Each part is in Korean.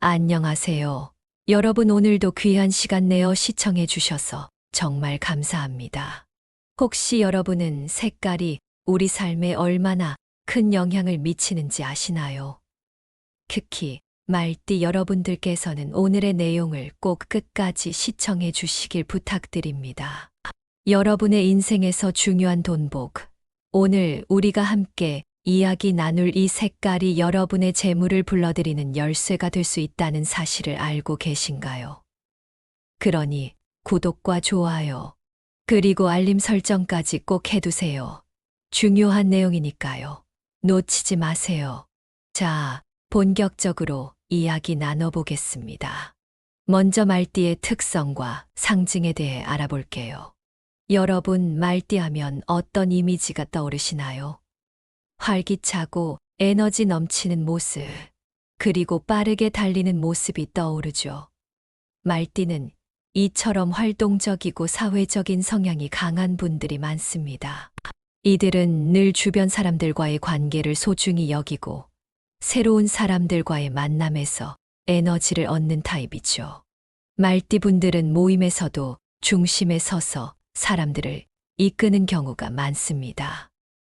안녕하세요. 여러분 오늘도 귀한 시간 내어 시청해 주셔서 정말 감사합니다. 혹시 여러분은 색깔이 우리 삶에 얼마나 큰 영향을 미치는지 아시나요? 특히 말띠 여러분들께서는 오늘의 내용을 꼭 끝까지 시청해 주시길 부탁드립니다. 여러분의 인생에서 중요한 돈복. 오늘 우리가 함께 이야기 나눌 이 색깔이 여러분의 재물을 불러들이는 열쇠가 될 수 있다는 사실을 알고 계신가요? 그러니 구독과 좋아요, 그리고 알림 설정까지 꼭 해두세요. 중요한 내용이니까요. 놓치지 마세요. 자, 본격적으로 이야기 나눠보겠습니다. 먼저 말띠의 특성과 상징에 대해 알아볼게요. 여러분, 말띠하면 어떤 이미지가 떠오르시나요? 활기차고 에너지 넘치는 모습, 그리고 빠르게 달리는 모습이 떠오르죠. 말띠는 이처럼 활동적이고 사회적인 성향이 강한 분들이 많습니다. 이들은 늘 주변 사람들과의 관계를 소중히 여기고 새로운 사람들과의 만남에서 에너지를 얻는 타입이죠. 말띠 분들은 모임에서도 중심에 서서 사람들을 이끄는 경우가 많습니다.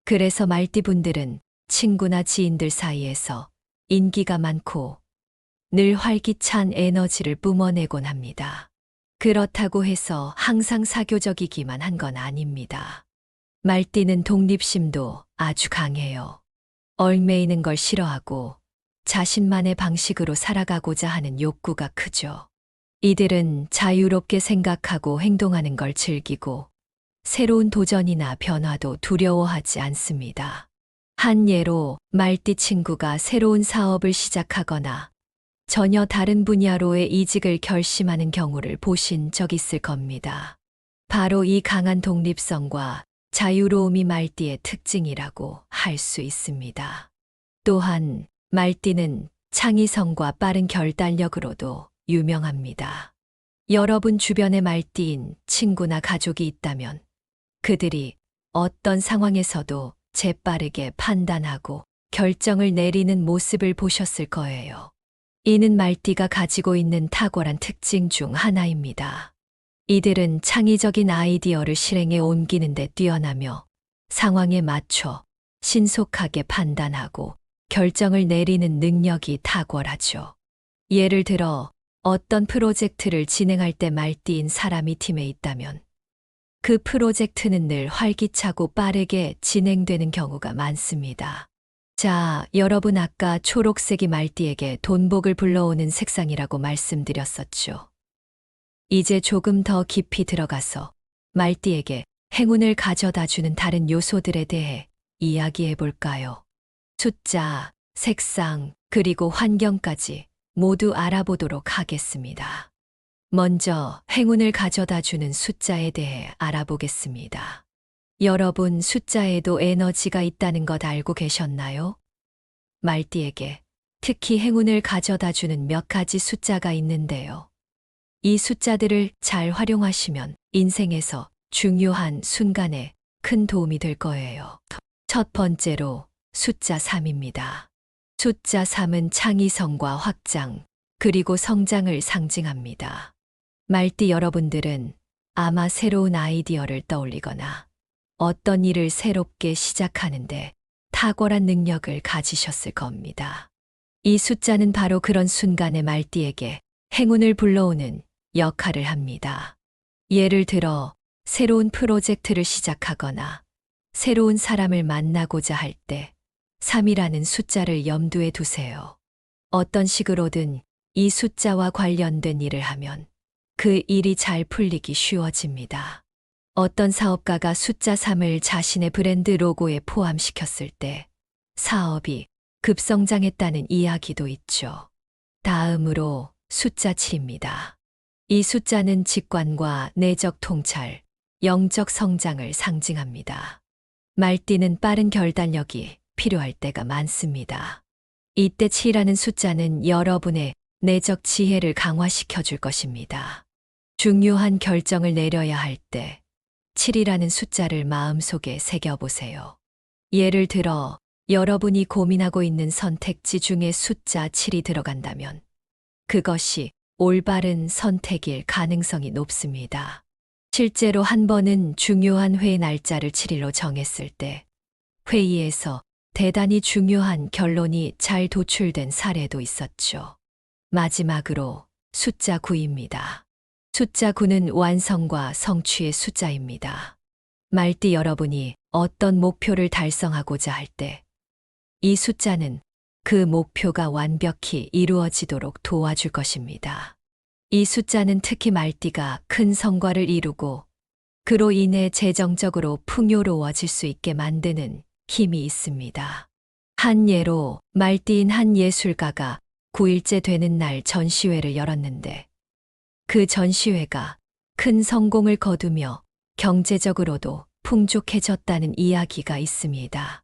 그래서 말띠 분들은 친구나 지인들 사이에서 인기가 많고 늘 활기찬 에너지를 뿜어내곤 합니다. 그렇다고 해서 항상 사교적이기만 한 건 아닙니다. 말띠는 독립심도 아주 강해요. 얽매이는 걸 싫어하고 자신만의 방식으로 살아가고자 하는 욕구가 크죠. 이들은 자유롭게 생각하고 행동하는 걸 즐기고 새로운 도전이나 변화도 두려워하지 않습니다. 한 예로 말띠 친구가 새로운 사업을 시작하거나 전혀 다른 분야로의 이직을 결심하는 경우를 보신 적 있을 겁니다. 바로 이 강한 독립성과 자유로움이 말띠의 특징이라고 할 수 있습니다. 또한 말띠는 창의성과 빠른 결단력으로도 유명합니다. 여러분 주변에 말띠인 친구나 가족이 있다면 그들이 어떤 상황에서도 재빠르게 판단하고 결정을 내리는 모습을 보셨을 거예요. 이는 말띠가 가지고 있는 탁월한 특징 중 하나입니다. 이들은 창의적인 아이디어를 실행에 옮기는 데 뛰어나며 상황에 맞춰 신속하게 판단하고 결정을 내리는 능력이 탁월하죠. 예를 들어 어떤 프로젝트를 진행할 때 말띠인 사람이 팀에 있다면 그 프로젝트는 늘 활기차고 빠르게 진행되는 경우가 많습니다. 자, 여러분 아까 초록색이 말띠에게 돈복을 불러오는 색상이라고 말씀드렸었죠. 이제 조금 더 깊이 들어가서 말띠에게 행운을 가져다 주는 다른 요소들에 대해 이야기해 볼까요? 숫자, 색상, 그리고 환경까지 모두 알아보도록 하겠습니다. 먼저 행운을 가져다 주는 숫자에 대해 알아보겠습니다. 여러분 숫자에도 에너지가 있다는 것 알고 계셨나요? 말띠에게 특히 행운을 가져다 주는 몇 가지 숫자가 있는데요. 이 숫자들을 잘 활용하시면 인생에서 중요한 순간에 큰 도움이 될 거예요. 첫 번째로 숫자 3입니다. 숫자 3은 창의성과 확장, 그리고 성장을 상징합니다. 말띠 여러분들은 아마 새로운 아이디어를 떠올리거나 어떤 일을 새롭게 시작하는데 탁월한 능력을 가지셨을 겁니다. 이 숫자는 바로 그런 순간에 말띠에게 행운을 불러오는 역할을 합니다. 예를 들어 새로운 프로젝트를 시작하거나 새로운 사람을 만나고자 할 때 3이라는 숫자를 염두에 두세요. 어떤 식으로든 이 숫자와 관련된 일을 하면 그 일이 잘 풀리기 쉬워집니다. 어떤 사업가가 숫자 3을 자신의 브랜드 로고에 포함시켰을 때 사업이 급성장했다는 이야기도 있죠. 다음으로 숫자 7입니다. 이 숫자는 직관과 내적 통찰, 영적 성장을 상징합니다. 말띠는 빠른 결단력이 필요할 때가 많습니다. 이때 7이라는 숫자는 여러분의 내적 지혜를 강화시켜 줄 것입니다. 중요한 결정을 내려야 할 때 7이라는 숫자를 마음속에 새겨보세요. 예를 들어 여러분이 고민하고 있는 선택지 중에 숫자 7이 들어간다면 그것이 올바른 선택일 가능성이 높습니다. 실제로 한 번은 중요한 회의 날짜를 7일로 정했을 때 회의에서 대단히 중요한 결론이 잘 도출된 사례도 있었죠. 마지막으로 숫자 9입니다. 숫자 9는 완성과 성취의 숫자입니다. 말띠 여러분이 어떤 목표를 달성하고자 할 때 이 숫자는 그 목표가 완벽히 이루어지도록 도와줄 것입니다. 이 숫자는 특히 말띠가 큰 성과를 이루고 그로 인해 재정적으로 풍요로워질 수 있게 만드는 힘이 있습니다. 한 예로 말띠인 한 예술가가 9일째 되는 날 전시회를 열었는데 그 전시회가 큰 성공을 거두며 경제적으로도 풍족해졌다는 이야기가 있습니다.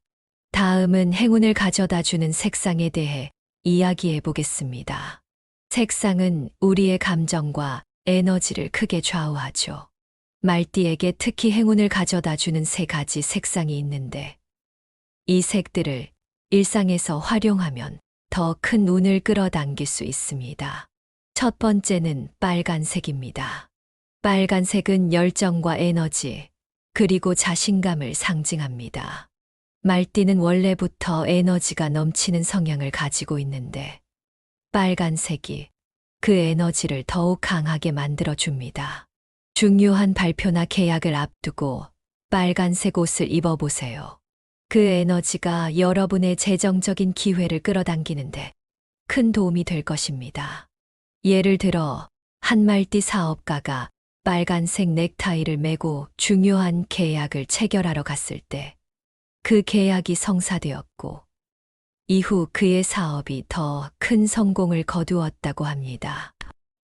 다음은 행운을 가져다 주는 색상에 대해 이야기해 보겠습니다. 색상은 우리의 감정과 에너지를 크게 좌우하죠. 말띠에게 특히 행운을 가져다 주는 세 가지 색상이 있는데 이 색들을 일상에서 활용하면 더 큰 운을 끌어당길 수 있습니다. 첫 번째는 빨간색입니다. 빨간색은 열정과 에너지, 그리고 자신감을 상징합니다. 말띠는 원래부터 에너지가 넘치는 성향을 가지고 있는데 빨간색이 그 에너지를 더욱 강하게 만들어줍니다. 중요한 발표나 계약을 앞두고 빨간색 옷을 입어보세요. 그 에너지가 여러분의 재정적인 기회를 끌어당기는데 큰 도움이 될 것입니다. 예를 들어 한 말띠 사업가가 빨간색 넥타이를 메고 중요한 계약을 체결하러 갔을 때 그 계약이 성사되었고 이후 그의 사업이 더 큰 성공을 거두었다고 합니다.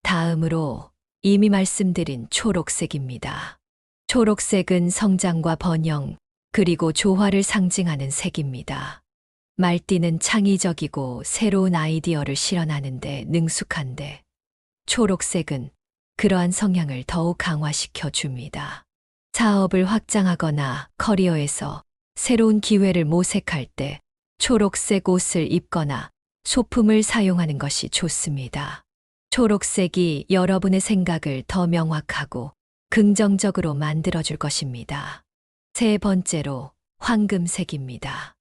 다음으로 이미 말씀드린 초록색입니다. 초록색은 성장과 번영, 그리고 조화를 상징하는 색입니다. 말띠는 창의적이고 새로운 아이디어를 실현하는데 능숙한데 초록색은 그러한 성향을 더욱 강화시켜 줍니다. 사업을 확장하거나 커리어에서 새로운 기회를 모색할 때 초록색 옷을 입거나 소품을 사용하는 것이 좋습니다. 초록색이 여러분의 생각을 더 명확하고 긍정적으로 만들어줄 것입니다. 세 번째로 황금색입니다.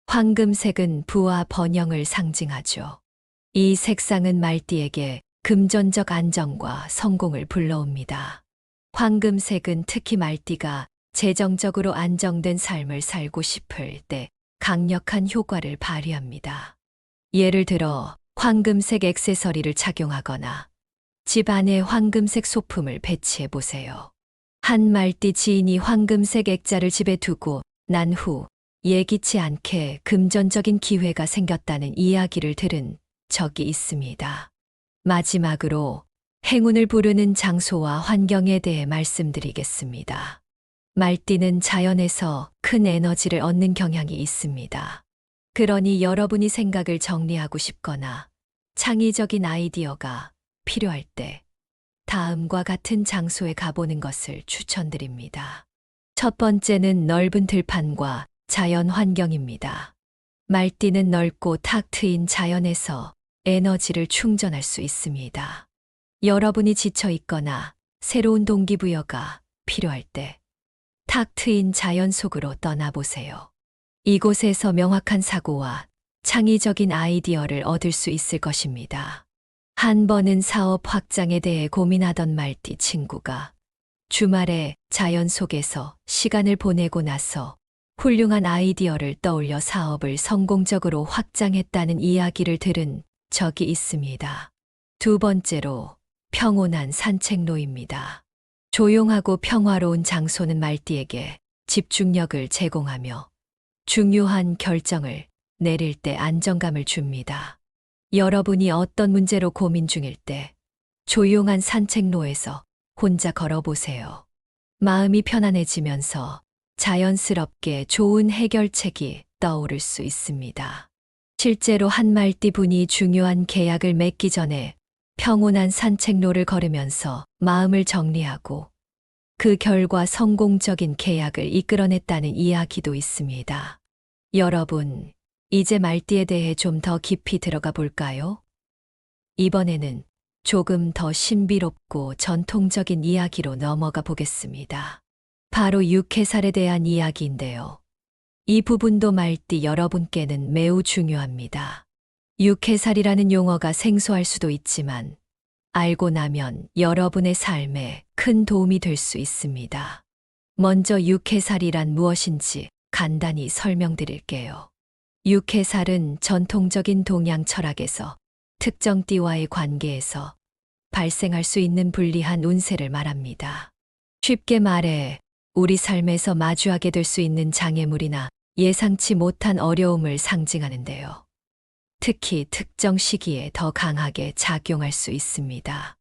황금색은 부와 번영을 상징하죠. 이 색상은 말띠에게 금전적 안정과 성공을 불러옵니다. 황금색은 특히 말띠가 재정적으로 안정된 삶을 살고 싶을 때 강력한 효과를 발휘합니다. 예를 들어 황금색 액세서리를 착용하거나 집 안에 황금색 소품을 배치해 보세요. 한 말띠 지인이 황금색 액자를 집에 두고 난 후 예기치 않게 금전적인 기회가 생겼다는 이야기를 들은 적이 있습니다. 마지막으로 행운을 부르는 장소와 환경에 대해 말씀드리겠습니다. 말띠는 자연에서 큰 에너지를 얻는 경향이 있습니다. 그러니 여러분이 생각을 정리하고 싶거나 창의적인 아이디어가 필요할 때 다음과 같은 장소에 가보는 것을 추천드립니다. 첫 번째는 넓은 들판과 자연 환경입니다. 말띠는 넓고 탁 트인 자연에서 에너지를 충전할 수 있습니다. 여러분이 지쳐 있거나 새로운 동기부여가 필요할 때 탁 트인 자연 속으로 떠나보세요. 이곳에서 명확한 사고와 창의적인 아이디어를 얻을 수 있을 것입니다. 한 번은 사업 확장에 대해 고민하던 말띠 친구가 주말에 자연 속에서 시간을 보내고 나서 훌륭한 아이디어를 떠올려 사업을 성공적으로 확장했다는 이야기를 들은 적이 있습니다. 두 번째로 평온한 산책로입니다. 조용하고 평화로운 장소는 말띠에게 집중력을 제공하며 중요한 결정을 내릴 때 안정감을 줍니다. 여러분이 어떤 문제로 고민 중일 때 조용한 산책로에서 혼자 걸어보세요. 마음이 편안해지면서 자연스럽게 좋은 해결책이 떠오를 수 있습니다. 실제로 한 말띠 분이 중요한 계약을 맺기 전에 평온한 산책로를 걸으면서 마음을 정리하고 그 결과 성공적인 계약을 이끌어냈다는 이야기도 있습니다. 여러분, 이제 말띠에 대해 좀 더 깊이 들어가 볼까요? 이번에는 조금 더 신비롭고 전통적인 이야기로 넘어가 보겠습니다. 바로 육해살에 대한 이야기인데요. 이 부분도 말띠 여러분께는 매우 중요합니다. 육해살이라는 용어가 생소할 수도 있지만 알고 나면 여러분의 삶에 큰 도움이 될 수 있습니다. 먼저 육해살이란 무엇인지 간단히 설명드릴게요. 육해살은 전통적인 동양 철학에서 특정 띠와의 관계에서 발생할 수 있는 불리한 운세를 말합니다. 쉽게 말해 우리 삶에서 마주하게 될 수 있는 장애물이나 예상치 못한 어려움을 상징하는데요. 특히 특정 시기에 더 강하게 작용할 수 있습니다.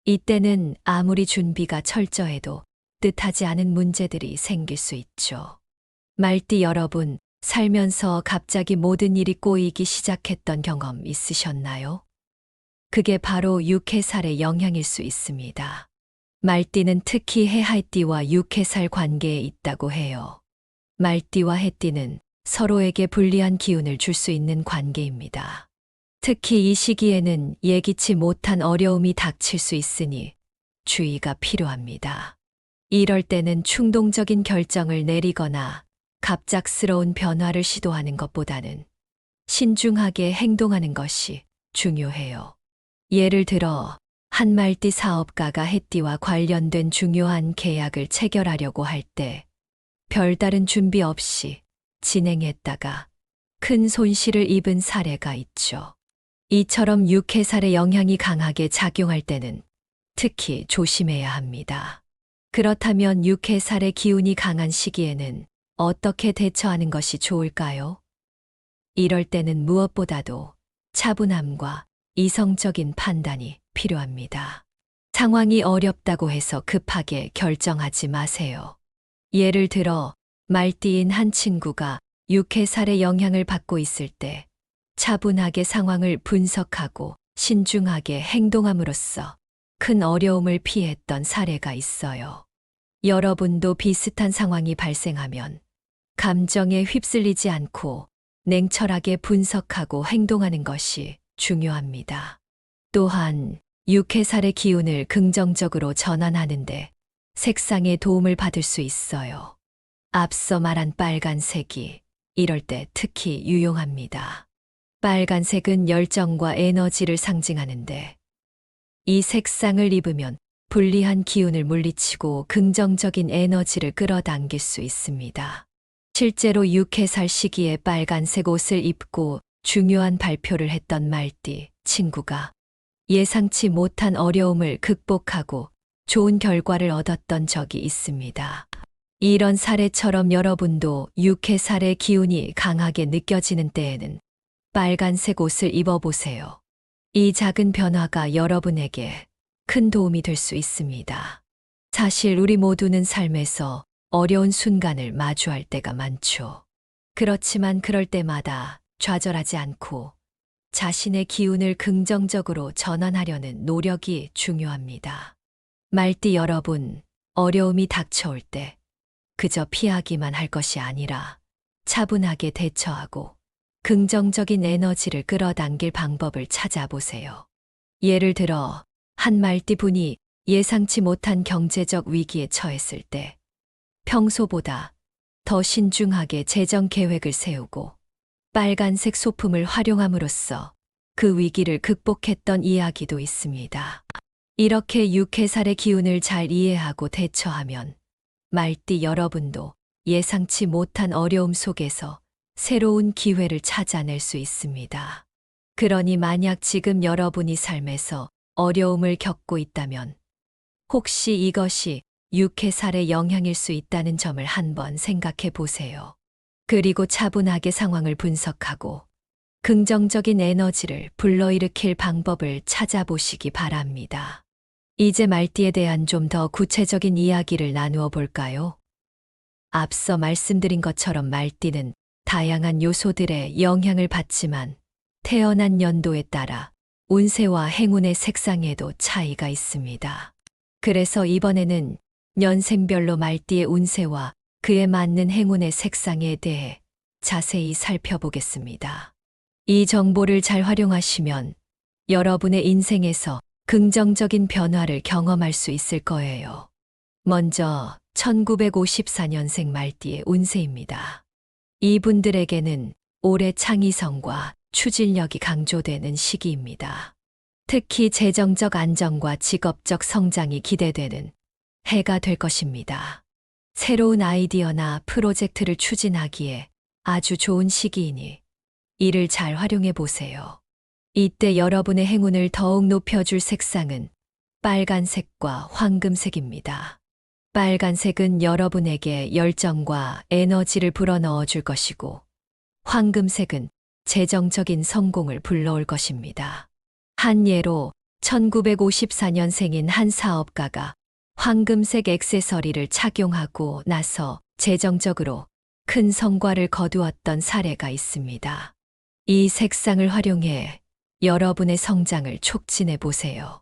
이때는 아무리 준비가 철저해도 뜻하지 않은 문제들이 생길 수 있죠. 말띠 여러분, 살면서 갑자기 모든 일이 꼬이기 시작했던 경험 있으셨나요? 그게 바로 육해살의 영향일 수 있습니다. 말띠는 특히 해할띠와 육해살 관계에 있다고 해요. 말띠와 해띠는 서로에게 불리한 기운을 줄 수 있는 관계입니다. 특히 이 시기에는 예기치 못한 어려움이 닥칠 수 있으니 주의가 필요합니다. 이럴 때는 충동적인 결정을 내리거나 갑작스러운 변화를 시도하는 것보다는 신중하게 행동하는 것이 중요해요. 예를 들어 한 말띠 사업가가 해띠와 관련된 중요한 계약을 체결하려고 할 때 별다른 준비 없이 진행했다가 큰 손실을 입은 사례가 있죠. 이처럼 육해살의 영향이 강하게 작용할 때는 특히 조심해야 합니다. 그렇다면 육해살의 기운이 강한 시기에는 어떻게 대처하는 것이 좋을까요? 이럴 때는 무엇보다도 차분함과 이성적인 판단이 필요합니다. 상황이 어렵다고 해서 급하게 결정하지 마세요. 예를 들어 말띠인 한 친구가 육해살의 영향을 받고 있을 때 차분하게 상황을 분석하고 신중하게 행동함으로써 큰 어려움을 피했던 사례가 있어요. 여러분도 비슷한 상황이 발생하면 감정에 휩쓸리지 않고 냉철하게 분석하고 행동하는 것이 중요합니다. 또한 육해살의 기운을 긍정적으로 전환하는데 색상의 도움을 받을 수 있어요. 앞서 말한 빨간색이 이럴 때 특히 유용합니다. 빨간색은 열정과 에너지를 상징하는데 이 색상을 입으면 불리한 기운을 물리치고 긍정적인 에너지를 끌어당길 수 있습니다. 실제로 육해살 시기에 빨간색 옷을 입고 중요한 발표를 했던 말띠 친구가 예상치 못한 어려움을 극복하고 좋은 결과를 얻었던 적이 있습니다. 이런 사례처럼 여러분도 육해살의 기운이 강하게 느껴지는 때에는 빨간색 옷을 입어보세요. 이 작은 변화가 여러분에게 큰 도움이 될 수 있습니다. 사실 우리 모두는 삶에서 어려운 순간을 마주할 때가 많죠. 그렇지만 그럴 때마다 좌절하지 않고 자신의 기운을 긍정적으로 전환하려는 노력이 중요합니다. 말띠 여러분, 어려움이 닥쳐올 때 그저 피하기만 할 것이 아니라 차분하게 대처하고 긍정적인 에너지를 끌어당길 방법을 찾아보세요. 예를 들어 한 말띠 분이 예상치 못한 경제적 위기에 처했을 때 평소보다 더 신중하게 재정 계획을 세우고 빨간색 소품을 활용함으로써 그 위기를 극복했던 이야기도 있습니다. 이렇게 육해살의 기운을 잘 이해하고 대처하면 말띠 여러분도 예상치 못한 어려움 속에서 새로운 기회를 찾아낼 수 있습니다. 그러니 만약 지금 여러분이 삶에서 어려움을 겪고 있다면 혹시 이것이 육해살의 영향일 수 있다는 점을 한번 생각해 보세요. 그리고 차분하게 상황을 분석하고 긍정적인 에너지를 불러일으킬 방법을 찾아보시기 바랍니다. 이제 말띠에 대한 좀 더 구체적인 이야기를 나누어 볼까요? 앞서 말씀드린 것처럼 말띠는 다양한 요소들의 영향을 받지만 태어난 연도에 따라 운세와 행운의 색상에도 차이가 있습니다. 그래서 이번에는 년생별로 말띠의 운세와 그에 맞는 행운의 색상에 대해 자세히 살펴보겠습니다. 이 정보를 잘 활용하시면 여러분의 인생에서 긍정적인 변화를 경험할 수 있을 거예요. 먼저 1954년생 말띠의 운세입니다. 이분들에게는 올해 창의성과 추진력이 강조되는 시기입니다. 특히 재정적 안정과 직업적 성장이 기대되는 해가 될 것입니다. 새로운 아이디어나 프로젝트를 추진하기에 아주 좋은 시기이니 이를 잘 활용해 보세요. 이때 여러분의 행운을 더욱 높여줄 색상은 빨간색과 황금색입니다. 빨간색은 여러분에게 열정과 에너지를 불어넣어 줄 것이고, 황금색은 재정적인 성공을 불러올 것입니다. 한 예로 1954년생인 한 사업가가 황금색 액세서리를 착용하고 나서 재정적으로 큰 성과를 거두었던 사례가 있습니다. 이 색상을 활용해 여러분의 성장을 촉진해 보세요.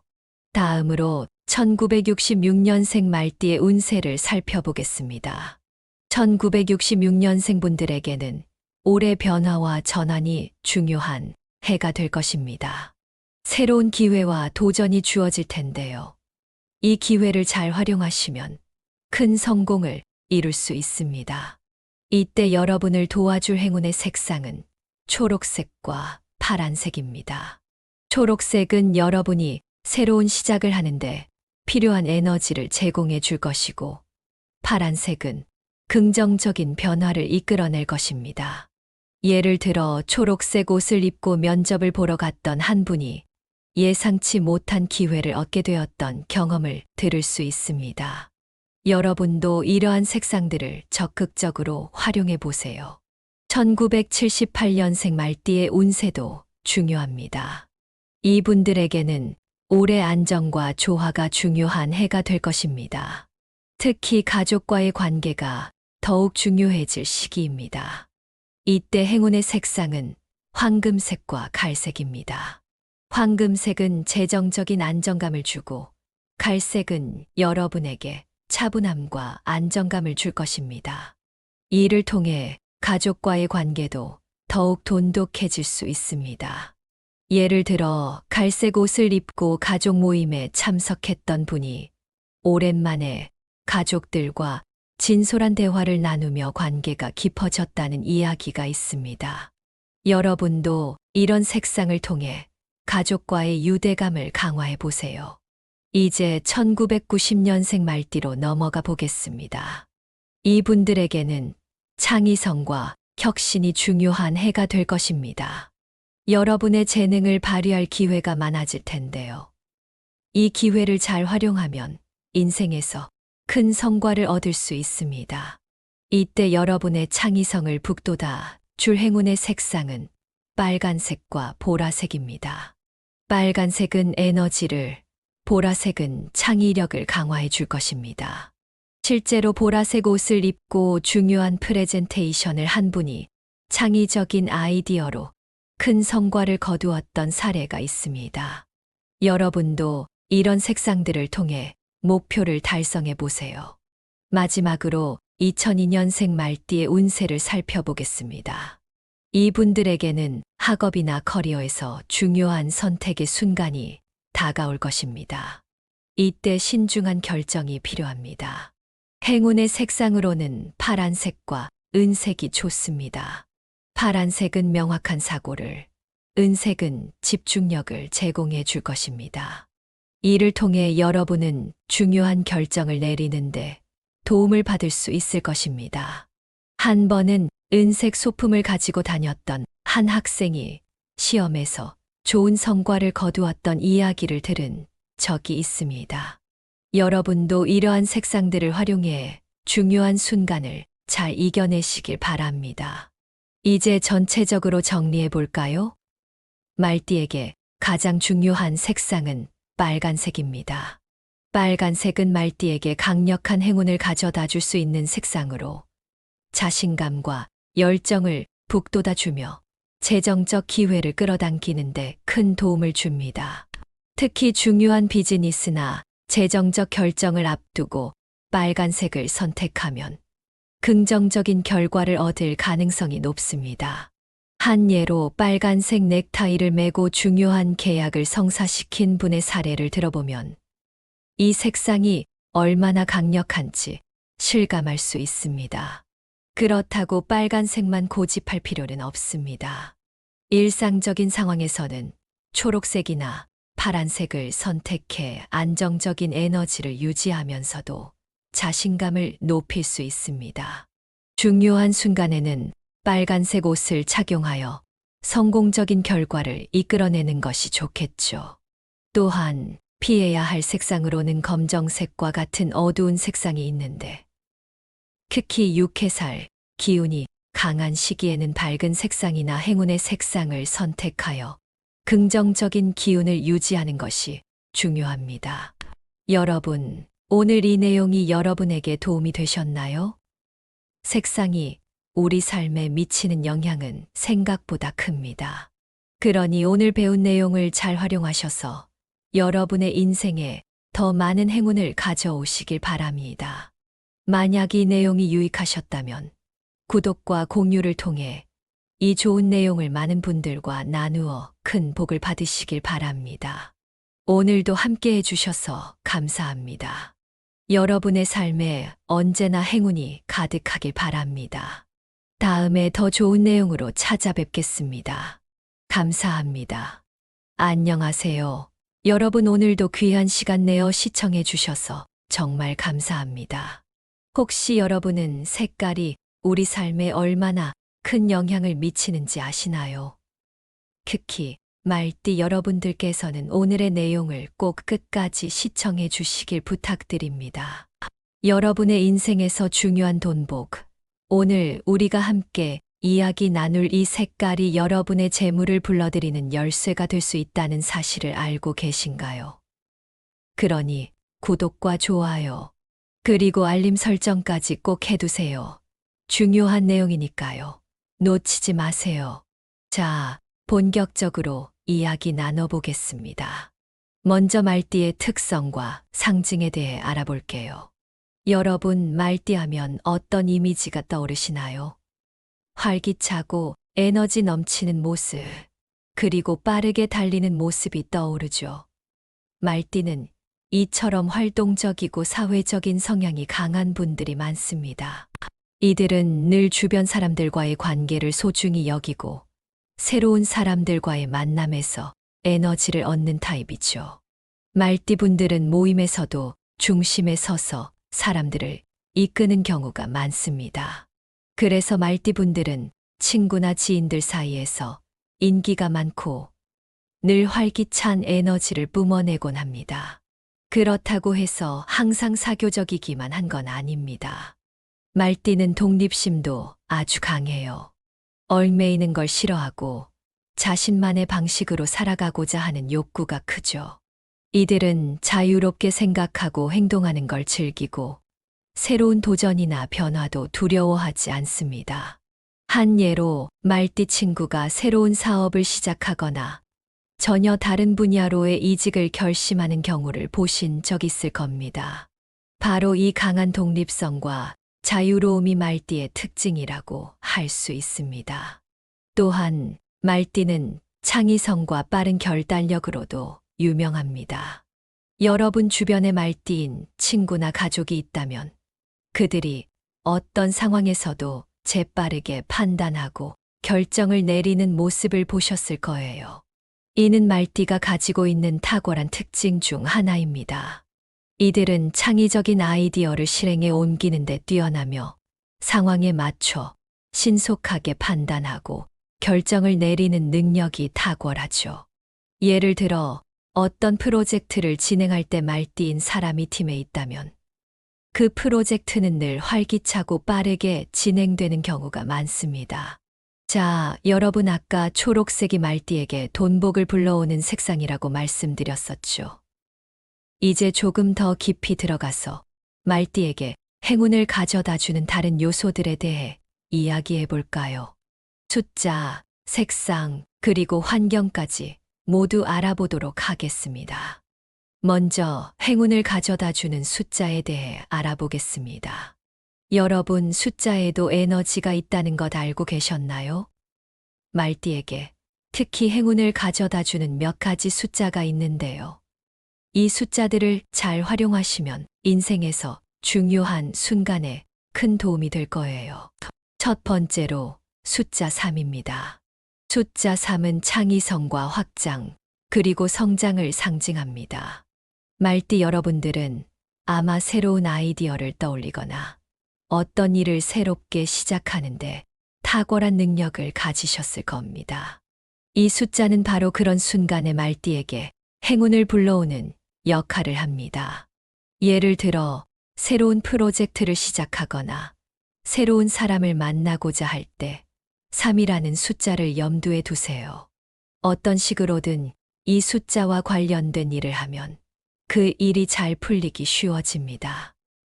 다음으로 1966년생 말띠의 운세를 살펴보겠습니다. 1966년생 분들에게는 올해 변화와 전환이 중요한 해가 될 것입니다. 새로운 기회와 도전이 주어질 텐데요. 이 기회를 잘 활용하시면 큰 성공을 이룰 수 있습니다. 이때 여러분을 도와줄 행운의 색상은 초록색과 파란색입니다. 초록색은 여러분이 새로운 시작을 하는데 필요한 에너지를 제공해 줄 것이고, 파란색은 긍정적인 변화를 이끌어낼 것입니다. 예를 들어 초록색 옷을 입고 면접을 보러 갔던 한 분이 예상치 못한 기회를 얻게 되었던 경험을 들을 수 있습니다. 여러분도 이러한 색상들을 적극적으로 활용해 보세요. 1978년생 말띠의 운세도 중요합니다. 이분들에게는 올해 안정과 조화가 중요한 해가 될 것입니다. 특히 가족과의 관계가 더욱 중요해질 시기입니다. 이때 행운의 색상은 황금색과 갈색입니다. 황금색은 재정적인 안정감을 주고, 갈색은 여러분에게 차분함과 안정감을 줄 것입니다. 이를 통해 가족과의 관계도 더욱 돈독해질 수 있습니다. 예를 들어 갈색 옷을 입고 가족 모임에 참석했던 분이 오랜만에 가족들과 진솔한 대화를 나누며 관계가 깊어졌다는 이야기가 있습니다. 여러분도 이런 색상을 통해 가족과의 유대감을 강화해 보세요. 이제 1990년생 말띠로 넘어가 보겠습니다. 이분들에게는 창의성과 혁신이 중요한 해가 될 것입니다. 여러분의 재능을 발휘할 기회가 많아질 텐데요. 이 기회를 잘 활용하면 인생에서 큰 성과를 얻을 수 있습니다. 이때 여러분의 창의성을 북돋아 줄 행운의 색상은 빨간색과 보라색입니다. 빨간색은 에너지를, 보라색은 창의력을 강화해 줄 것입니다. 실제로 보라색 옷을 입고 중요한 프레젠테이션을 한 분이 창의적인 아이디어로 큰 성과를 거두었던 사례가 있습니다. 여러분도 이런 색상들을 통해 목표를 달성해 보세요. 마지막으로 2002년생 말띠의 운세를 살펴보겠습니다. 이분들에게는 학업이나 커리어에서 중요한 선택의 순간이 다가올 것입니다. 이때 신중한 결정이 필요합니다. 행운의 색상으로는 파란색과 은색이 좋습니다. 파란색은 명확한 사고를, 은색은 집중력을 제공해 줄 것입니다. 이를 통해 여러분은 중요한 결정을 내리는데 도움을 받을 수 있을 것입니다. 한 번은 은색 소품을 가지고 다녔던 한 학생이 시험에서 좋은 성과를 거두었던 이야기를 들은 적이 있습니다. 여러분도 이러한 색상들을 활용해 중요한 순간을 잘 이겨내시길 바랍니다. 이제 전체적으로 정리해 볼까요? 말띠에게 가장 중요한 색상은 빨간색입니다. 빨간색은 말띠에게 강력한 행운을 가져다 줄 수 있는 색상으로 자신감과 열정을 북돋아 주며 재정적 기회를 끌어당기는데 큰 도움을 줍니다. 특히 중요한 비즈니스나 재정적 결정을 앞두고 빨간색을 선택하면 긍정적인 결과를 얻을 가능성이 높습니다. 한 예로 빨간색 넥타이를 매고 중요한 계약을 성사시킨 분의 사례를 들어보면 이 색상이 얼마나 강력한지 실감할 수 있습니다. 그렇다고 빨간색만 고집할 필요는 없습니다. 일상적인 상황에서는 초록색이나 파란색을 선택해 안정적인 에너지를 유지하면서도 자신감을 높일 수 있습니다. 중요한 순간에는 빨간색 옷을 착용하여 성공적인 결과를 이끌어내는 것이 좋겠죠. 또한 피해야 할 색상으로는 검정색과 같은 어두운 색상이 있는데 특히 육해살, 기운이 강한 시기에는 밝은 색상이나 행운의 색상을 선택하여 긍정적인 기운을 유지하는 것이 중요합니다. 여러분, 오늘 이 내용이 여러분에게 도움이 되셨나요? 색상이 우리 삶에 미치는 영향은 생각보다 큽니다. 그러니 오늘 배운 내용을 잘 활용하셔서 여러분의 인생에 더 많은 행운을 가져오시길 바랍니다. 만약 이 내용이 유익하셨다면 구독과 공유를 통해 이 좋은 내용을 많은 분들과 나누어 큰 복을 받으시길 바랍니다. 오늘도 함께 해주셔서 감사합니다. 여러분의 삶에 언제나 행운이 가득하길 바랍니다. 다음에 더 좋은 내용으로 찾아뵙겠습니다. 감사합니다. 안녕하세요. 여러분 오늘도 귀한 시간 내어 시청해 주셔서 정말 감사합니다. 혹시 여러분은 색깔이 우리 삶에 얼마나 큰 영향을 미치는지 아시나요? 특히 말띠 여러분들께서는 오늘의 내용을 꼭 끝까지 시청해 주시길 부탁드립니다. 여러분의 인생에서 중요한 돈복, 오늘 우리가 함께 이야기 나눌 이 색깔이 여러분의 재물을 불러들이는 열쇠가 될 수 있다는 사실을 알고 계신가요? 그러니 구독과 좋아요, 그리고 알림 설정까지 꼭 해두세요. 중요한 내용이니까요. 놓치지 마세요. 자, 본격적으로 이야기 나눠보겠습니다. 먼저 말띠의 특성과 상징에 대해 알아볼게요. 여러분, 말띠하면 어떤 이미지가 떠오르시나요? 활기차고 에너지 넘치는 모습, 그리고 빠르게 달리는 모습이 떠오르죠. 말띠는 이처럼 활동적이고 사회적인 성향이 강한 분들이 많습니다. 이들은 늘 주변 사람들과의 관계를 소중히 여기고 새로운 사람들과의 만남에서 에너지를 얻는 타입이죠. 말띠분들은 모임에서도 중심에 서서 사람들을 이끄는 경우가 많습니다. 그래서 말띠분들은 친구나 지인들 사이에서 인기가 많고 늘 활기찬 에너지를 뿜어내곤 합니다. 그렇다고 해서 항상 사교적이기만 한 건 아닙니다. 말띠는 독립심도 아주 강해요. 얽매이는 걸 싫어하고 자신만의 방식으로 살아가고자 하는 욕구가 크죠. 이들은 자유롭게 생각하고 행동하는 걸 즐기고 새로운 도전이나 변화도 두려워하지 않습니다. 한 예로 말띠 친구가 새로운 사업을 시작하거나 전혀 다른 분야로의 이직을 결심하는 경우를 보신 적 있을 겁니다. 바로 이 강한 독립성과 자유로움이 말띠의 특징이라고 할 수 있습니다. 또한 말띠는 창의성과 빠른 결단력으로도 유명합니다. 여러분 주변에 말띠인 친구나 가족이 있다면 그들이 어떤 상황에서도 재빠르게 판단하고 결정을 내리는 모습을 보셨을 거예요. 이는 말띠가 가지고 있는 탁월한 특징 중 하나입니다. 이들은 창의적인 아이디어를 실행에 옮기는 데 뛰어나며 상황에 맞춰 신속하게 판단하고 결정을 내리는 능력이 탁월하죠. 예를 들어 어떤 프로젝트를 진행할 때 말띠인 사람이 팀에 있다면 그 프로젝트는 늘 활기차고 빠르게 진행되는 경우가 많습니다. 자, 여러분 아까 초록색이 말띠에게 돈복을 불러오는 색상이라고 말씀드렸었죠. 이제 조금 더 깊이 들어가서 말띠에게 행운을 가져다 주는 다른 요소들에 대해 이야기해 볼까요? 숫자, 색상, 그리고 환경까지 모두 알아보도록 하겠습니다. 먼저 행운을 가져다 주는 숫자에 대해 알아보겠습니다. 여러분 숫자에도 에너지가 있다는 것 알고 계셨나요? 말띠에게 특히 행운을 가져다 주는 몇 가지 숫자가 있는데요. 이 숫자들을 잘 활용하시면 인생에서 중요한 순간에 큰 도움이 될 거예요. 첫 번째로 숫자 3입니다. 숫자 3은 창의성과 확장, 그리고 성장을 상징합니다. 말띠 여러분들은 아마 새로운 아이디어를 떠올리거나 어떤 일을 새롭게 시작하는데 탁월한 능력을 가지셨을 겁니다. 이 숫자는 바로 그런 순간에 말띠에게 행운을 불러오는 역할을 합니다. 예를 들어 새로운 프로젝트를 시작하거나 새로운 사람을 만나고자 할 때 3이라는 숫자를 염두에 두세요. 어떤 식으로든 이 숫자와 관련된 일을 하면 그 일이 잘 풀리기 쉬워집니다.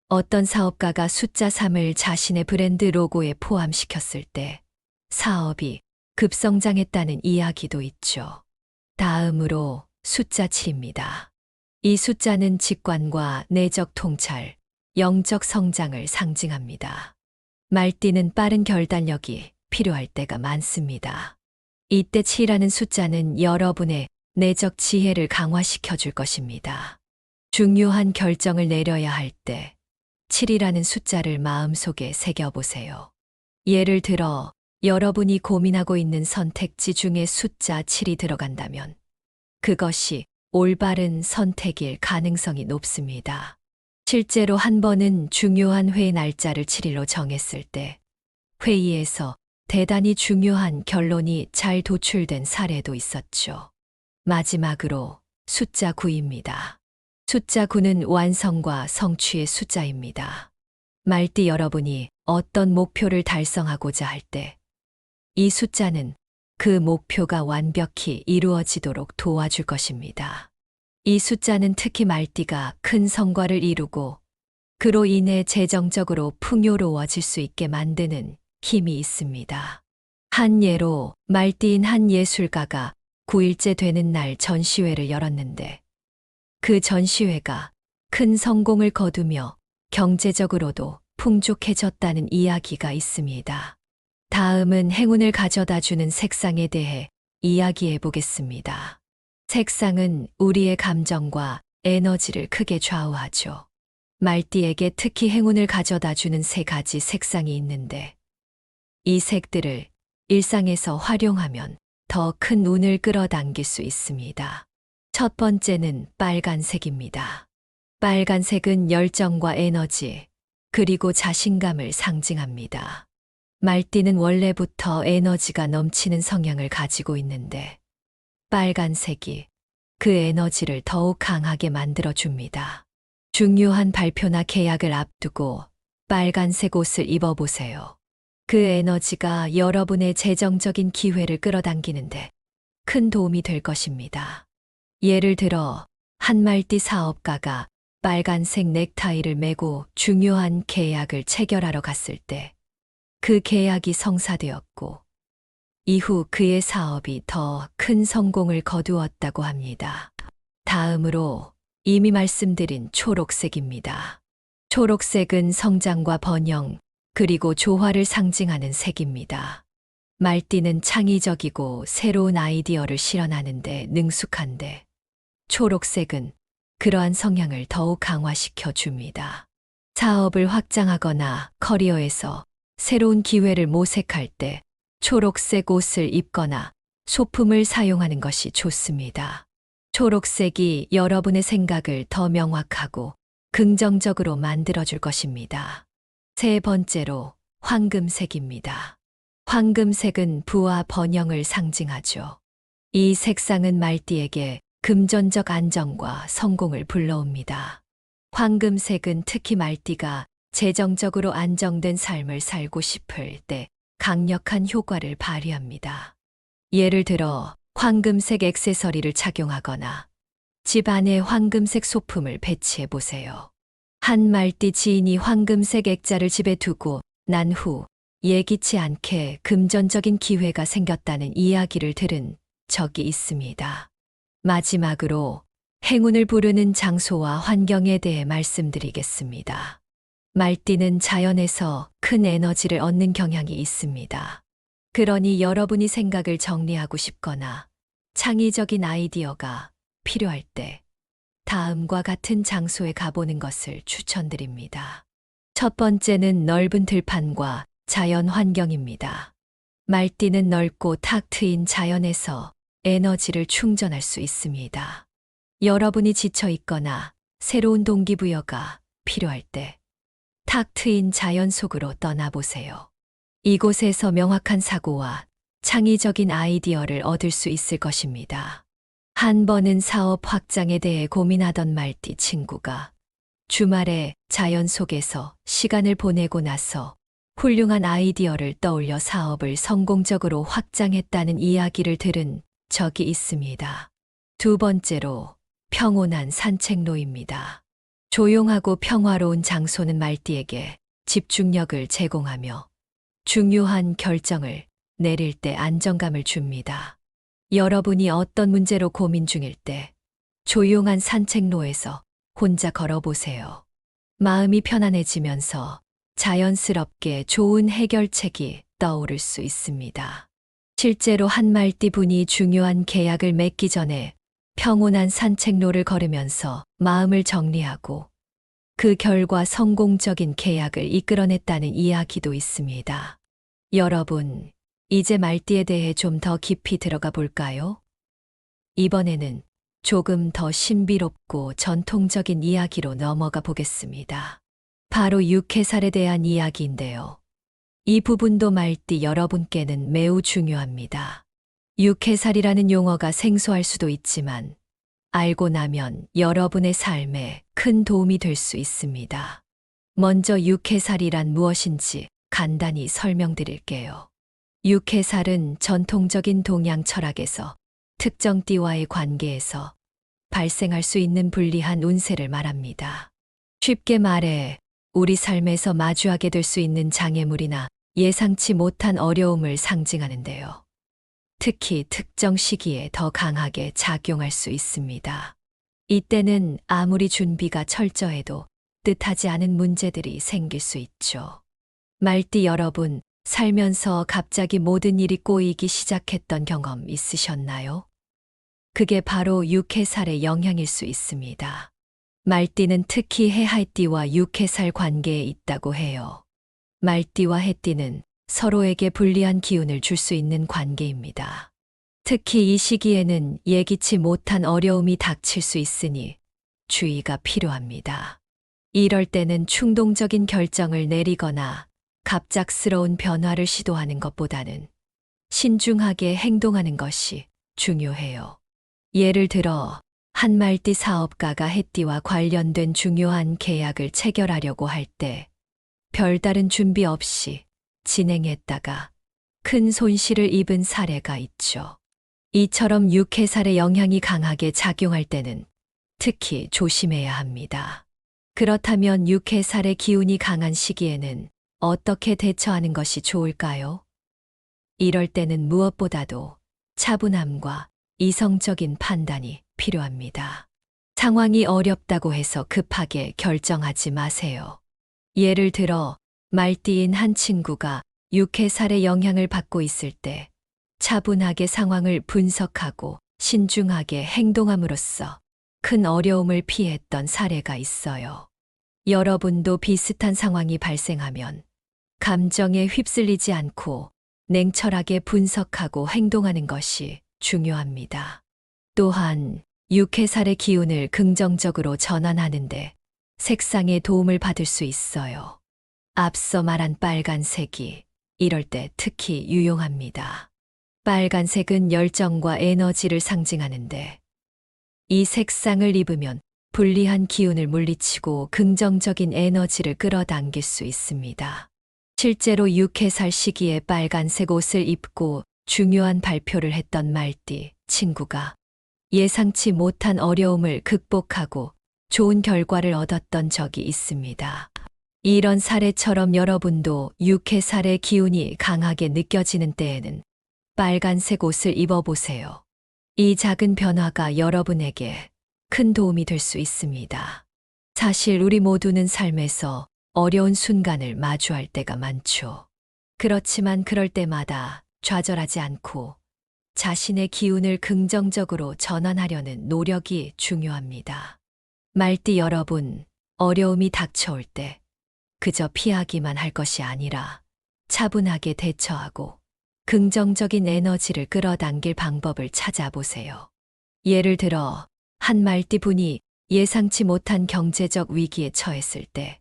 어떤 사업가가 숫자 3을 자신의 브랜드 로고에 포함시켰을 때 사업이 급성장했다는 이야기도 있죠. 다음으로 숫자 7입니다. 이 숫자는 직관과 내적 통찰, 영적 성장을 상징합니다. 말띠는 빠른 결단력이 필요할 때가 많습니다. 이때 7이라는 숫자는 여러분의 내적 지혜를 강화시켜 줄 것입니다. 중요한 결정을 내려야 할 때 7이라는 숫자를 마음속에 새겨보세요. 예를 들어 여러분이 고민하고 있는 선택지 중에 숫자 7이 들어간다면 그것이 올바른 선택일 가능성이 높습니다. 실제로 한 번은 중요한 회의 날짜를 7일로 정했을 때 회의에서 대단히 중요한 결론이 잘 도출된 사례도 있었죠. 마지막으로 숫자 9입니다. 숫자 9는 완성과 성취의 숫자입니다. 말띠 여러분이 어떤 목표를 달성하고자 할 때 이 숫자는 그 목표가 완벽히 이루어지도록 도와줄 것입니다. 이 숫자는 특히 말띠가 큰 성과를 이루고 그로 인해 재정적으로 풍요로워질 수 있게 만드는 힘이 있습니다. 한 예로 말띠인 한 예술가가 9일째 되는 날 전시회를 열었는데 그 전시회가 큰 성공을 거두며 경제적으로도 풍족해졌다는 이야기가 있습니다. 다음은 행운을 가져다 주는 색상에 대해 이야기해 보겠습니다. 색상은 우리의 감정과 에너지를 크게 좌우하죠. 말띠에게 특히 행운을 가져다 주는 세 가지 색상이 있는데 이 색들을 일상에서 활용하면 더 큰 운을 끌어당길 수 있습니다. 첫 번째는 빨간색입니다. 빨간색은 열정과 에너지, 그리고 자신감을 상징합니다. 말띠는 원래부터 에너지가 넘치는 성향을 가지고 있는데 빨간색이 그 에너지를 더욱 강하게 만들어줍니다. 중요한 발표나 계약을 앞두고 빨간색 옷을 입어보세요. 그 에너지가 여러분의 재정적인 기회를 끌어당기는데 큰 도움이 될 것입니다. 예를 들어 한 말띠 사업가가 빨간색 넥타이를 메고 중요한 계약을 체결하러 갔을 때 그 계약이 성사되었고 이후 그의 사업이 더 큰 성공을 거두었다고 합니다. 다음으로 이미 말씀드린 초록색입니다. 초록색은 성장과 번영, 그리고 조화를 상징하는 색입니다. 말띠는 창의적이고 새로운 아이디어를 실현하는데 능숙한데 초록색은 그러한 성향을 더욱 강화시켜 줍니다. 사업을 확장하거나 커리어에서 새로운 기회를 모색할 때 초록색 옷을 입거나 소품을 사용하는 것이 좋습니다. 초록색이 여러분의 생각을 더 명확하고 긍정적으로 만들어줄 것입니다. 세 번째로 황금색입니다. 황금색은 부와 번영을 상징하죠. 이 색상은 말띠에게 금전적 안정과 성공을 불러옵니다. 황금색은 특히 말띠가 재정적으로 안정된 삶을 살고 싶을 때 강력한 효과를 발휘합니다. 예를 들어 황금색 액세서리를 착용하거나 집 안에 황금색 소품을 배치해 보세요. 한 말띠 지인이 황금색 액자를 집에 두고 난 후 예기치 않게 금전적인 기회가 생겼다는 이야기를 들은 적이 있습니다. 마지막으로 행운을 부르는 장소와 환경에 대해 말씀드리겠습니다. 말띠는 자연에서 큰 에너지를 얻는 경향이 있습니다. 그러니 여러분이 생각을 정리하고 싶거나 창의적인 아이디어가 필요할 때 다음과 같은 장소에 가보는 것을 추천드립니다. 첫 번째는 넓은 들판과 자연 환경입니다. 말띠는 넓고 탁 트인 자연에서 에너지를 충전할 수 있습니다. 여러분이 지쳐 있거나 새로운 동기부여가 필요할 때 탁 트인 자연 속으로 떠나보세요. 이곳에서 명확한 사고와 창의적인 아이디어를 얻을 수 있을 것입니다. 한 번은 사업 확장에 대해 고민하던 말띠 친구가 주말에 자연 속에서 시간을 보내고 나서 훌륭한 아이디어를 떠올려 사업을 성공적으로 확장했다는 이야기를 들은 적이 있습니다. 두 번째로 평온한 산책로입니다. 조용하고 평화로운 장소는 말띠에게 집중력을 제공하며 중요한 결정을 내릴 때 안정감을 줍니다. 여러분이 어떤 문제로 고민 중일 때 조용한 산책로에서 혼자 걸어보세요. 마음이 편안해지면서 자연스럽게 좋은 해결책이 떠오를 수 있습니다. 실제로 한 말띠 분이 중요한 계약을 맺기 전에 평온한 산책로를 걸으면서 마음을 정리하고 그 결과 성공적인 계약을 이끌어냈다는 이야기도 있습니다. 여러분, 이제 말띠에 대해 좀 더 깊이 들어가 볼까요? 이번에는 조금 더 신비롭고 전통적인 이야기로 넘어가 보겠습니다. 바로 육해살에 대한 이야기인데요. 이 부분도 말띠 여러분께는 매우 중요합니다. 육해살이라는 용어가 생소할 수도 있지만 알고 나면 여러분의 삶에 큰 도움이 될 수 있습니다. 먼저 육해살이란 무엇인지 간단히 설명드릴게요. 육해살은 전통적인 동양 철학에서 특정 띠와의 관계에서 발생할 수 있는 불리한 운세를 말합니다. 쉽게 말해 우리 삶에서 마주하게 될 수 있는 장애물이나 예상치 못한 어려움을 상징하는데요. 특히 특정 시기에 더 강하게 작용할 수 있습니다. 이때는 아무리 준비가 철저해도 뜻하지 않은 문제들이 생길 수 있죠. 말띠 여러분, 살면서 갑자기 모든 일이 꼬이기 시작했던 경험 있으셨나요? 그게 바로 육해살의 영향일 수 있습니다. 말띠는 특히 해할띠와 육해살 관계에 있다고 해요. 말띠와 해띠는 서로에게 불리한 기운을 줄 수 있는 관계입니다. 특히 이 시기에는 예기치 못한 어려움이 닥칠 수 있으니 주의가 필요합니다. 이럴 때는 충동적인 결정을 내리거나 갑작스러운 변화를 시도하는 것보다는 신중하게 행동하는 것이 중요해요. 예를 들어 한 말띠 사업가가 해띠와 관련된 중요한 계약을 체결하려고 할 때 별다른 준비 없이 진행했다가 큰 손실을 입은 사례가 있죠. 이처럼 육해살의 영향이 강하게 작용할 때는 특히 조심해야 합니다. 그렇다면 육해살의 기운이 강한 시기에는 어떻게 대처하는 것이 좋을까요? 이럴 때는 무엇보다도 차분함과 이성적인 판단이 필요합니다. 상황이 어렵다고 해서 급하게 결정하지 마세요. 예를 들어 말띠인 한 친구가 육해살의 영향을 받고 있을 때 차분하게 상황을 분석하고 신중하게 행동함으로써 큰 어려움을 피했던 사례가 있어요. 여러분도 비슷한 상황이 발생하면 감정에 휩쓸리지 않고 냉철하게 분석하고 행동하는 것이 중요합니다. 또한 육해살의 기운을 긍정적으로 전환하는데 색상의 도움을 받을 수 있어요. 앞서 말한 빨간색이 이럴 때 특히 유용합니다. 빨간색은 열정과 에너지를 상징하는데 이 색상을 입으면 불리한 기운을 물리치고 긍정적인 에너지를 끌어당길 수 있습니다. 실제로 육해살 시기에 빨간색 옷을 입고 중요한 발표를 했던 말띠 친구가 예상치 못한 어려움을 극복하고 좋은 결과를 얻었던 적이 있습니다. 이런 사례처럼 여러분도 육해살의 기운이 강하게 느껴지는 때에는 빨간색 옷을 입어보세요. 이 작은 변화가 여러분에게 큰 도움이 될 수 있습니다. 사실 우리 모두는 삶에서 어려운 순간을 마주할 때가 많죠. 그렇지만 그럴 때마다 좌절하지 않고 자신의 기운을 긍정적으로 전환하려는 노력이 중요합니다. 말띠 여러분, 어려움이 닥쳐올 때 그저 피하기만 할 것이 아니라 차분하게 대처하고 긍정적인 에너지를 끌어당길 방법을 찾아보세요. 예를 들어, 한 말띠 분이 예상치 못한 경제적 위기에 처했을 때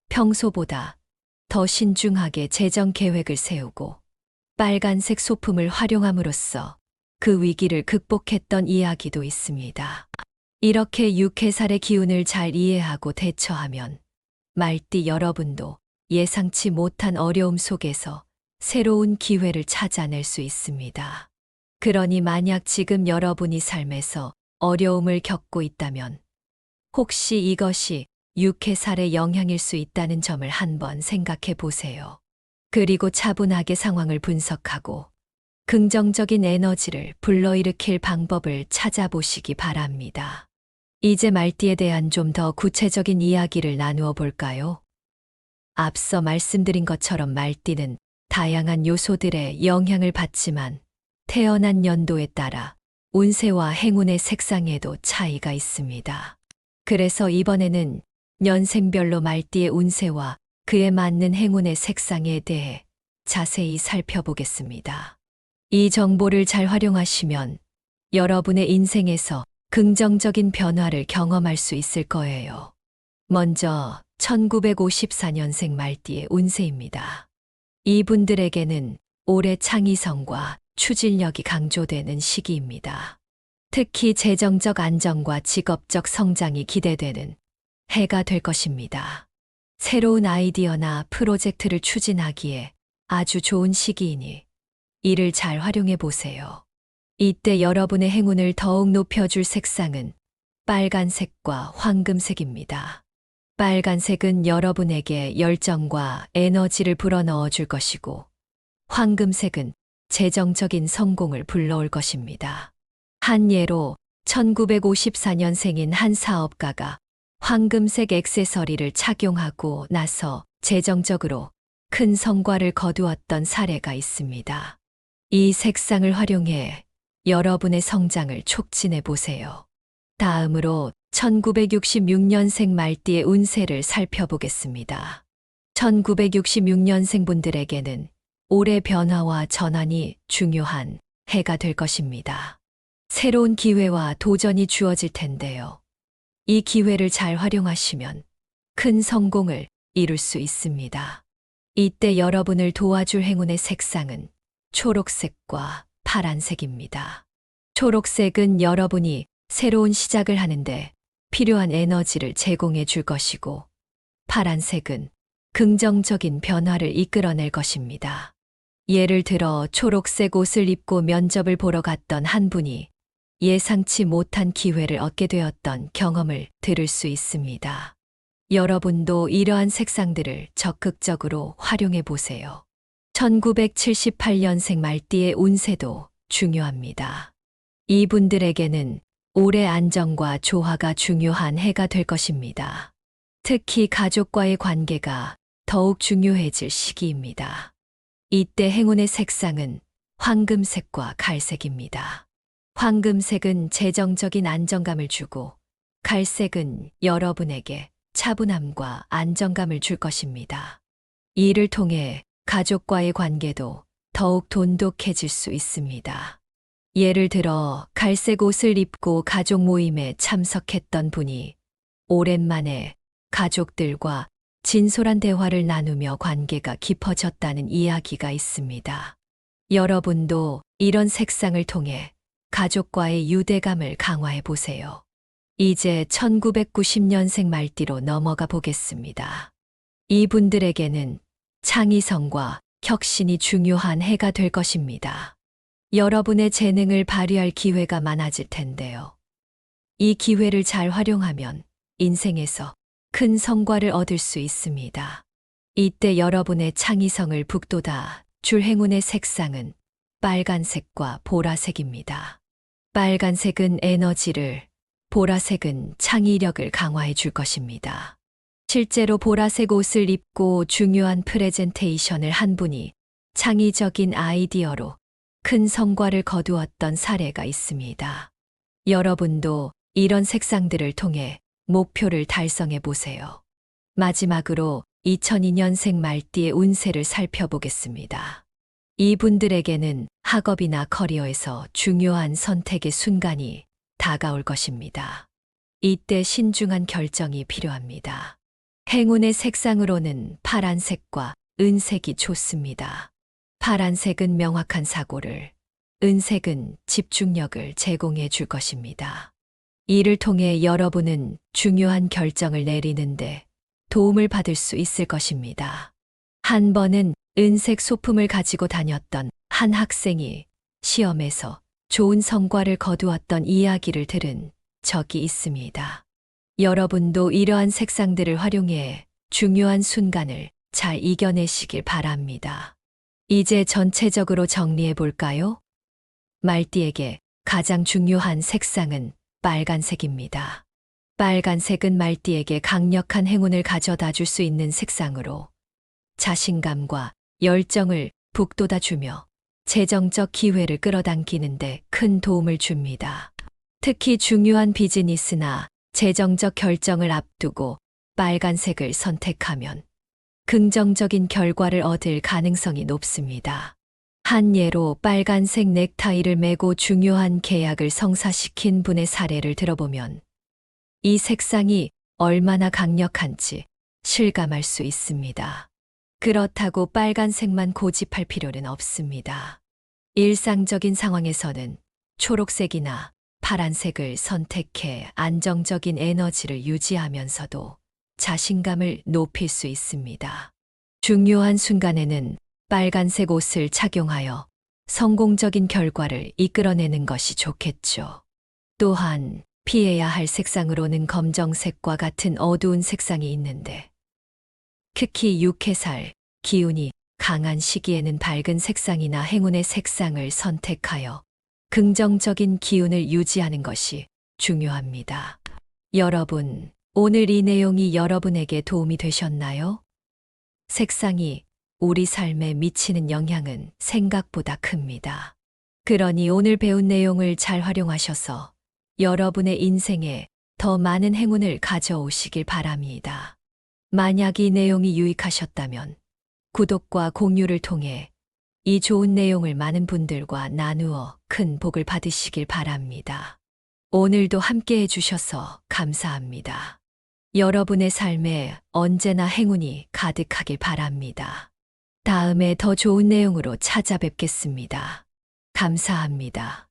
평소보다 더 신중하게 재정 계획을 세우고 빨간색 소품을 활용함으로써 그 위기를 극복했던 이야기도 있습니다. 이렇게 육해살의 기운을 잘 이해하고 대처하면 말띠 여러분도 예상치 못한 어려움 속에서 새로운 기회를 찾아낼 수 있습니다. 그러니 만약 지금 여러분이 삶에서 어려움을 겪고 있다면 혹시 이것이 육해살의 영향일 수 있다는 점을 한번 생각해 보세요. 그리고 차분하게 상황을 분석하고 긍정적인 에너지를 불러일으킬 방법을 찾아보시기 바랍니다. 이제 말띠에 대한 좀 더 구체적인 이야기를 나누어 볼까요? 앞서 말씀드린 것처럼 말띠는 다양한 요소들의 영향을 받지만 태어난 연도에 따라 운세와 행운의 색상에도 차이가 있습니다. 그래서 이번에는 년생별로 말띠의 운세와 그에 맞는 행운의 색상에 대해 자세히 살펴보겠습니다. 이 정보를 잘 활용하시면 여러분의 인생에서 긍정적인 변화를 경험할 수 있을 거예요. 먼저 1954년생 말띠의 운세입니다. 이분들에게는 올해 창의성과 추진력이 강조되는 시기입니다. 특히 재정적 안정과 직업적 성장이 기대되는 해가 될 것입니다. 새로운 아이디어나 프로젝트를 추진하기에 아주 좋은 시기이니 이를 잘 활용해 보세요. 이때 여러분의 행운을 더욱 높여줄 색상은 빨간색과 황금색입니다. 빨간색은 여러분에게 열정과 에너지를 불어넣어 줄 것이고, 황금색은 재정적인 성공을 불러올 것입니다. 한 예로 1954년생인 한 사업가가 황금색 액세서리를 착용하고 나서 재정적으로 큰 성과를 거두었던 사례가 있습니다. 이 색상을 활용해 여러분의 성장을 촉진해 보세요. 다음으로 1966년생 말띠의 운세를 살펴보겠습니다. 1966년생 분들에게는 올해 변화와 전환이 중요한 해가 될 것입니다. 새로운 기회와 도전이 주어질 텐데요. 이 기회를 잘 활용하시면 큰 성공을 이룰 수 있습니다. 이때 여러분을 도와줄 행운의 색상은 초록색과 파란색입니다. 초록색은 여러분이 새로운 시작을 하는데 필요한 에너지를 제공해 줄 것이고, 파란색은 긍정적인 변화를 이끌어낼 것입니다. 예를 들어 초록색 옷을 입고 면접을 보러 갔던 한 분이 예상치 못한 기회를 얻게 되었던 경험을 들을 수 있습니다. 여러분도 이러한 색상들을 적극적으로 활용해 보세요. 1978년생 말띠의 운세도 중요합니다. 이분들에게는 올해 안정과 조화가 중요한 해가 될 것입니다. 특히 가족과의 관계가 더욱 중요해질 시기입니다. 이때 행운의 색상은 황금색과 갈색입니다. 황금색은 재정적인 안정감을 주고, 갈색은 여러분에게 차분함과 안정감을 줄 것입니다. 이를 통해 가족과의 관계도 더욱 돈독해질 수 있습니다. 예를 들어 갈색 옷을 입고 가족 모임에 참석했던 분이 오랜만에 가족들과 진솔한 대화를 나누며 관계가 깊어졌다는 이야기가 있습니다. 여러분도 이런 색상을 통해 가족과의 유대감을 강화해 보세요. 이제 1990년생 말띠로 넘어가 보겠습니다. 이분들에게는 창의성과 혁신이 중요한 해가 될 것입니다. 여러분의 재능을 발휘할 기회가 많아질 텐데요. 이 기회를 잘 활용하면 인생에서 큰 성과를 얻을 수 있습니다. 이때 여러분의 창의성을 북돋아 줄 행운의 색상은 빨간색과 보라색입니다. 빨간색은 에너지를, 보라색은 창의력을 강화해 줄 것입니다. 실제로 보라색 옷을 입고 중요한 프레젠테이션을 한 분이 창의적인 아이디어로 큰 성과를 거두었던 사례가 있습니다. 여러분도 이런 색상들을 통해 목표를 달성해 보세요. 마지막으로 2002년생 말띠의 운세를 살펴보겠습니다. 이분들에게는 학업이나 커리어에서 중요한 선택의 순간이 다가올 것입니다. 이때 신중한 결정이 필요합니다. 행운의 색상으로는 파란색과 은색이 좋습니다. 파란색은 명확한 사고를, 은색은 집중력을 제공해 줄 것입니다. 이를 통해 여러분은 중요한 결정을 내리는데 도움을 받을 수 있을 것입니다. 한 번은 은색 소품을 가지고 다녔던 한 학생이 시험에서 좋은 성과를 거두었던 이야기를 들은 적이 있습니다. 여러분도 이러한 색상들을 활용해 중요한 순간을 잘 이겨내시길 바랍니다. 이제 전체적으로 정리해 볼까요? 말띠에게 가장 중요한 색상은 빨간색입니다. 빨간색은 말띠에게 강력한 행운을 가져다 줄 수 있는 색상으로 자신감과 열정을 북돋아 주며 재정적 기회를 끌어당기는데 큰 도움을 줍니다. 특히 중요한 비즈니스나 재정적 결정을 앞두고 빨간색을 선택하면 긍정적인 결과를 얻을 가능성이 높습니다. 한 예로 빨간색 넥타이를 메고 중요한 계약을 성사시킨 분의 사례를 들어보면 이 색상이 얼마나 강력한지 실감할 수 있습니다. 그렇다고 빨간색만 고집할 필요는 없습니다. 일상적인 상황에서는 초록색이나 파란색을 선택해 안정적인 에너지를 유지하면서도 자신감을 높일 수 있습니다. 중요한 순간에는 빨간색 옷을 착용하여 성공적인 결과를 이끌어내는 것이 좋겠죠. 또한 피해야 할 색상으로는 검정색과 같은 어두운 색상이 있는데 특히 육해살, 기운이 강한 시기에는 밝은 색상이나 행운의 색상을 선택하여 긍정적인 기운을 유지하는 것이 중요합니다. 여러분, 오늘 이 내용이 여러분에게 도움이 되셨나요? 색상이 우리 삶에 미치는 영향은 생각보다 큽니다. 그러니 오늘 배운 내용을 잘 활용하셔서 여러분의 인생에 더 많은 행운을 가져오시길 바랍니다. 만약 이 내용이 유익하셨다면 구독과 공유를 통해 이 좋은 내용을 많은 분들과 나누어 큰 복을 받으시길 바랍니다. 오늘도 함께 해주셔서 감사합니다. 여러분의 삶에 언제나 행운이 가득하길 바랍니다. 다음에 더 좋은 내용으로 찾아뵙겠습니다. 감사합니다.